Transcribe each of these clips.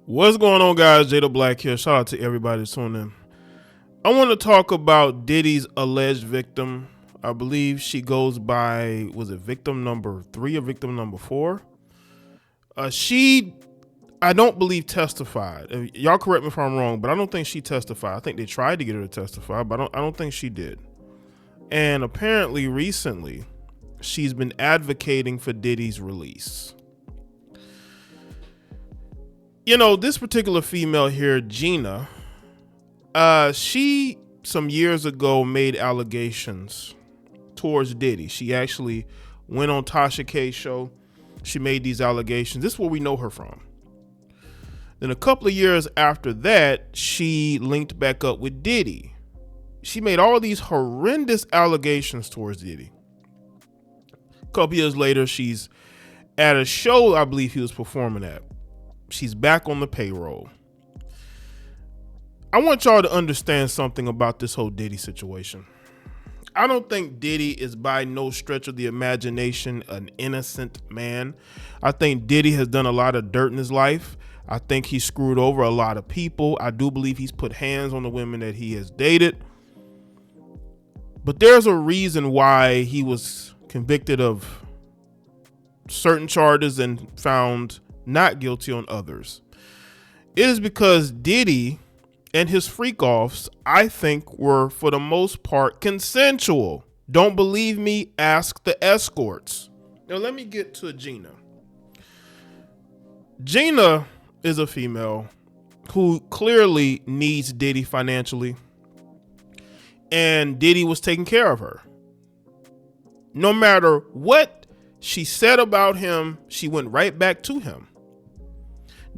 What's going on, guys? Jay the Black here. Shout out to everybody that's tuning in. I want to talk about Diddy's alleged victim. I believe she goes by, was it victim number 3 or victim number 4? I don't believe testified. Y'all correct me if I'm wrong, but I don't think she testified. I think they tried to get her to testify, but I don't think she did. And apparently recently, she's been advocating for Diddy's release. You know, this particular female here, Gina, she some years ago made allegations towards Diddy. She actually went on Tasha K's show. She made these allegations. This is where we know her from. Then a couple of years after that, she linked back up with Diddy. She made all these horrendous allegations towards Diddy. A couple years later, she's at a show I believe he was performing at. She's back on the payroll. I want y'all to understand something about this whole Diddy situation. I don't think Diddy is by no stretch of the imagination an innocent man. I think Diddy has done a lot of dirt in his life. I think he screwed over a lot of people. I do believe he's put hands on the women that he has dated. But there's a reason why he was convicted of certain charges and found not guilty on others. It is because Diddy and his freak-offs, I think, were for the most part consensual. Don't believe me? Ask the escorts. Now let me get to Gina. Gina is a female who clearly needs Diddy financially, and Diddy was taking care of her. No matter what she said about him, she went right back to him.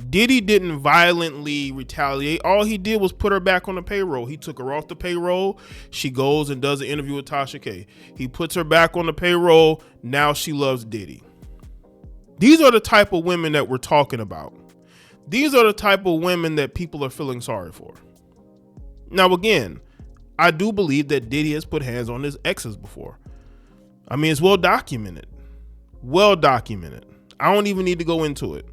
Diddy didn't violently retaliate. All he did was put her back on the payroll. He took her off the payroll. She goes and does an interview with Tasha K. He puts her back on the payroll. Now she loves Diddy. These are the type of women that we're talking about. These are the type of women that people are feeling sorry for. Now, again, I do believe that Diddy has put hands on his exes before. I mean, it's well documented. Well documented. I don't even need to go into it.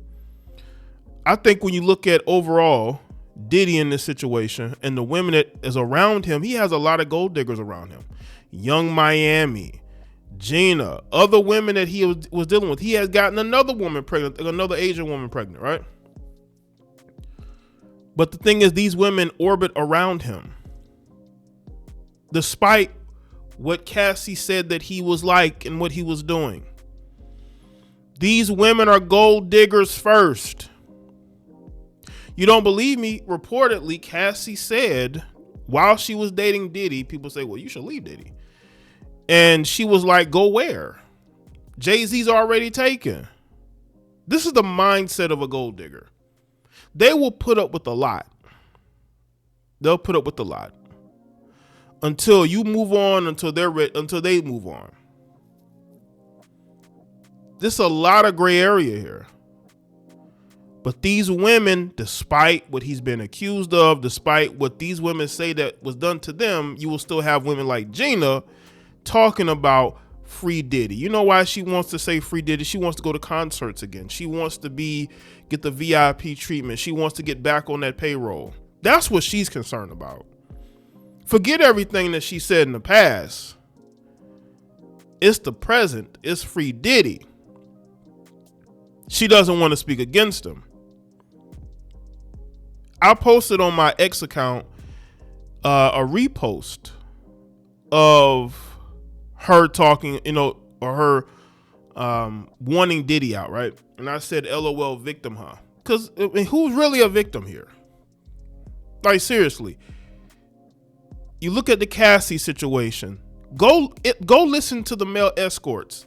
I think when you look at overall Diddy in this situation and the women that is around him, he has a lot of gold diggers around him. Young Miami, Gina, other women that he was dealing with. He has gotten another woman pregnant, another Asian woman pregnant, right? But the thing is, these women orbit around him. Despite what Cassie said that he was like and what he was doing. These women are gold diggers first. You don't believe me? Reportedly, Cassie said while she was dating Diddy, people say, well, you should leave Diddy. And she was like, go where? Jay-Z's already taken. This is the mindset of a gold digger. They will put up with a lot. They'll put up with a lot until you move on, until they move on. There's a lot of gray area here. But these women, despite what he's been accused of, despite what these women say that was done to them, you will still have women like Gina talking about free Diddy. You know why she wants to say free Diddy? She wants to go to concerts again. She wants to get the VIP treatment. She wants to get back on that payroll. That's what she's concerned about. Forget everything that she said in the past. It's the present. It's free Diddy. She doesn't want to speak against him. I posted on my X account a repost of her talking, or her wanting Diddy out, right? And I said, LOL, victim, huh? Because who's really a victim here? Like, seriously. You look at the Cassie situation. Go listen to the male escorts.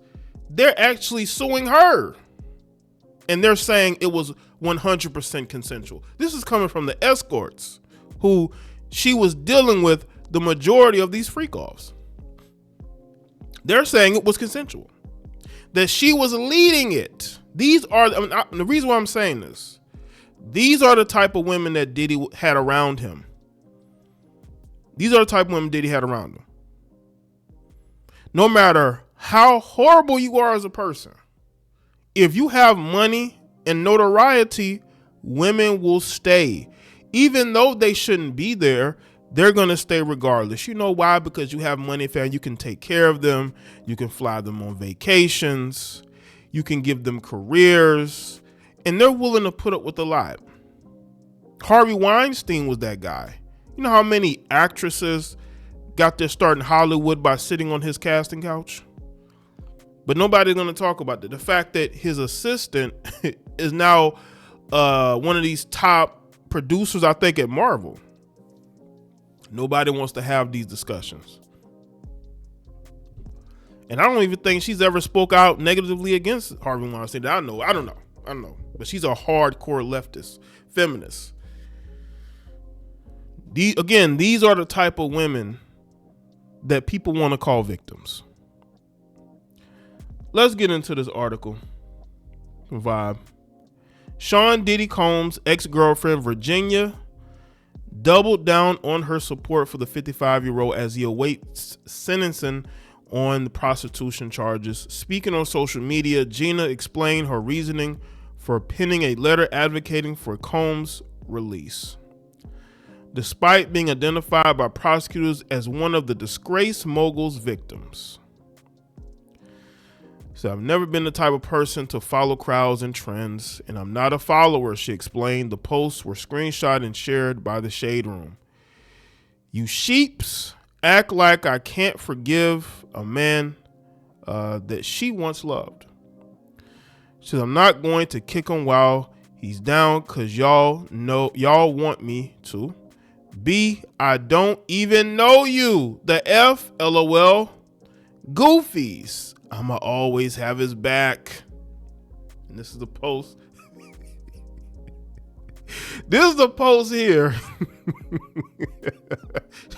They're actually suing her. And they're saying it was 100% consensual. This is coming from the escorts who she was dealing with the majority of these freak-offs. They're saying it was consensual, that she was leading it. These are, the reason why I'm saying this, these are the type of women that Diddy had around him. These are the type of women Diddy had around him. No matter how horrible you are as a person, if you have money and notoriety, women will stay. Even though they shouldn't be there, they're going to stay regardless. You know why? Because you have money, fam. You can take care of them. You can fly them on vacations. You can give them careers. And they're willing to put up with a lot. Harvey Weinstein was that guy. You know how many actresses got their start in Hollywood by sitting on his casting couch? But nobody's going to talk about that. The fact that his assistant is now one of these top producers, I think, at Marvel. Nobody wants to have these discussions. And I don't even think she's ever spoke out negatively against Harvey Weinstein. I don't know. But she's a hardcore leftist, feminist. These are the type of women that people want to call victims. Let's get into this article. Vibe. Sean Diddy Combs' ex-girlfriend Virginia doubled down on her support for the 55-year-old as he awaits sentencing on the prostitution charges. Speaking on social media, Gina explained her reasoning for penning a letter advocating for Combs' release. Despite being identified by prosecutors as one of the disgraced mogul's victims. So I've never been the type of person to follow crowds and trends, and I'm not a follower, she explained. The posts were screenshot and shared by the Shade Room. You sheeps act like I can't forgive a man that she once loved. She said, I'm not going to kick him while he's down because y'all want me to. B, I don't even know you. The F, LOL. Goofies. I'ma always have his back. And this is the post. This is the post here.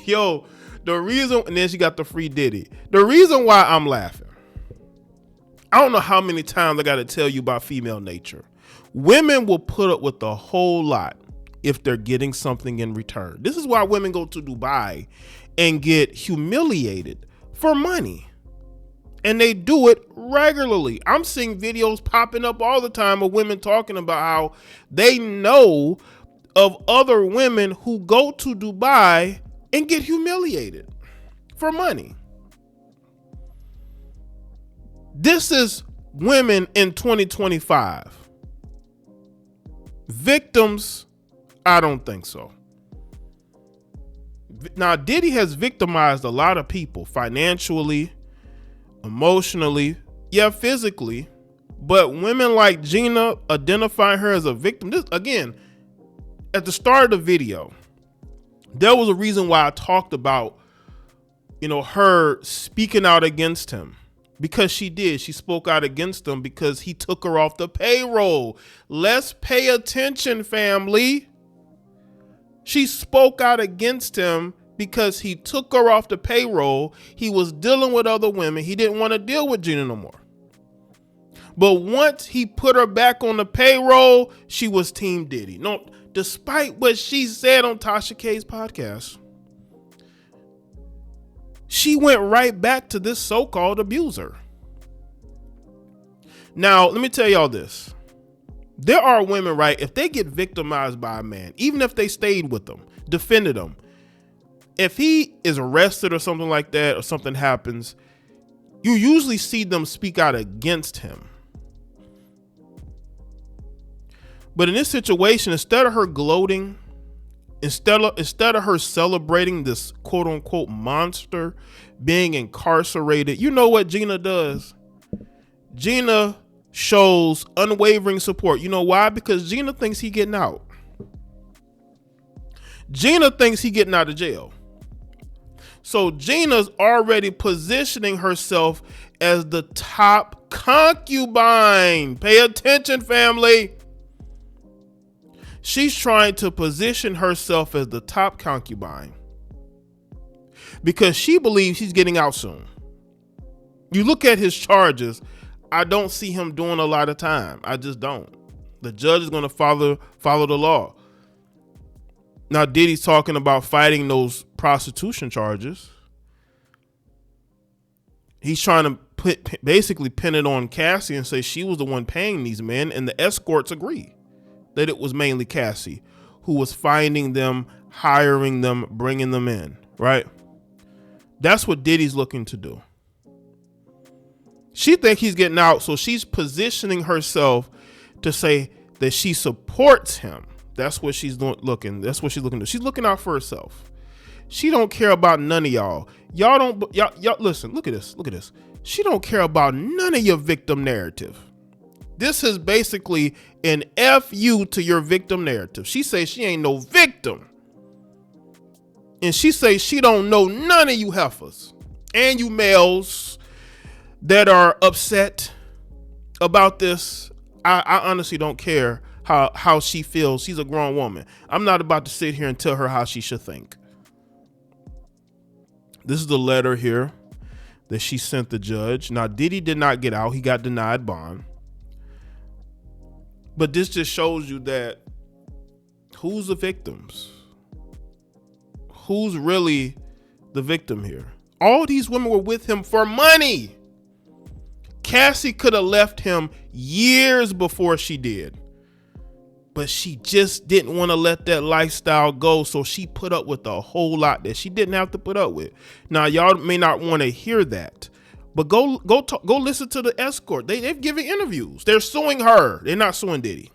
Yo, the reason, and then she got the free Diddy. The reason why I'm laughing, I don't know how many times I got to tell you about female nature. Women will put up with a whole lot if they're getting something in return. This is why women go to Dubai and get humiliated for money. And they do it regularly. I'm seeing videos popping up all the time of women talking about how they know of other women who go to Dubai and get humiliated for money. This is women in 2025. Victims, I don't think so. Now, Diddy has victimized a lot of people financially, emotionally, physically, but women like Gina identify her as a victim. This, again, at the start of the video, there was a reason why I talked about, her speaking out against him, because she did. She spoke out against him because he took her off the payroll. Let's pay attention, family. She spoke out against him because he took her off the payroll. He was dealing with other women. He didn't want to deal with Gina no more. But once he put her back on the payroll, she was Team Diddy. No, despite what she said on Tasha K's podcast, she went right back to this so-called abuser. Now, let me tell y'all this. There are women, right, if they get victimized by a man, even if they stayed with them, defended him, if he is arrested or something like that, or something happens, you usually see them speak out against him. But in this situation, instead of her gloating, instead of her celebrating this quote unquote monster being incarcerated, you know what Gina does? Gina shows unwavering support. You know why? Because Gina thinks he getting out. Gina thinks he getting out of jail. So Gina's already positioning herself as the top concubine. Pay attention, family. She's trying to position herself as the top concubine because she believes he's getting out soon. You look at his charges, I don't see him doing a lot of time. I just don't. The judge is going to follow the law. Now, Diddy's talking about fighting those prostitution charges. He's trying to basically pin it on Cassie and say she was the one paying these men, and the escorts agree. that it was mainly Cassie who was finding them, hiring them, bringing them in, right? That's what Diddy's looking to do. She think he's getting out, so she's positioning herself to say that she supports him. That's what she's looking. That's what she's looking to do. She's looking out for herself. She don't care about none of y'all. Y'all listen, look at this. Look at this. She don't care about none of your victim narrative. This is basically an FU to your victim narrative. She says she ain't no victim. And she says she don't know none of you heifers and you males that are upset about this. I honestly don't care how she feels. She's a grown woman. I'm not about to sit here and tell her how she should think. This is the letter here that she sent the judge. Now, Diddy did not get out. He got denied bond. But this just shows you that who's the victims? Who's really the victim here? All these women were with him for money. Cassie could have left him years before she did. But she just didn't want to let that lifestyle go, so she put up with a whole lot that she didn't have to put up with. Now, y'all may not want to hear that, but go listen to the escort. They've given interviews. They're suing her. They're not suing Diddy.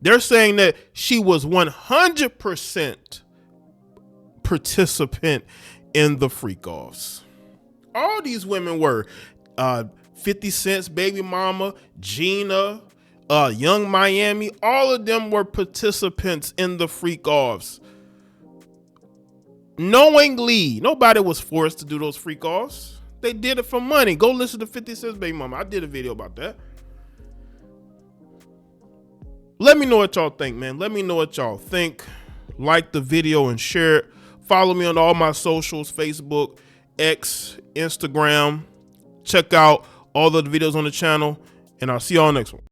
They're saying that she was 100% participant in the freak-offs. All these women were 50 Cent's baby mama, Gina, Young Miami, all of them were participants in the freak-offs. Knowingly, nobody was forced to do those freak-offs. They did it for money. Go listen to 50 Cent's baby mama. I did a video about that. Let me know what y'all think, man. Let me know what y'all think. Like the video and share it. Follow me on all my socials, Facebook, X, Instagram. Check out all the videos on the channel, and I'll see y'all next one.